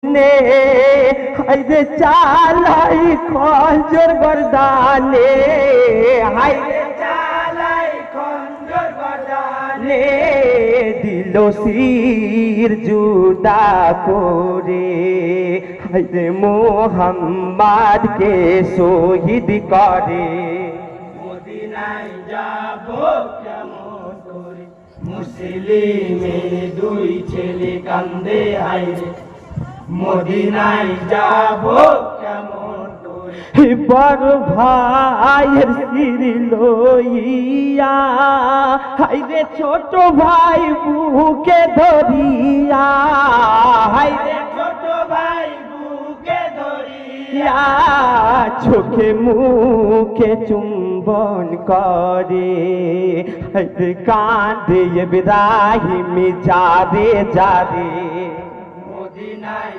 নে হাইরে চালাই খঞ্জর গর্দানে, হাইরে চালাই খঞ্জর গর্দানে, দিল শির জুদা করে, হাইরে মোহাম্মদকে শহীদ করে। মদিনায় যাব কেমন করে, মুসলিমের দুই ছেলে কান্দে হায়রে। মদিনায় যাব কেমন করে, বড় ভাইয়ের শির লইয়া, হাইরে ছোট ভাই বুকে ধরিয়া, হাইরে ছোট ভাই বুকে ধরিয়া, চোখে মুখে চুম্বন করে, হাইরে কাঁদে ইব্রাহিম যারে যারে। মদিনায়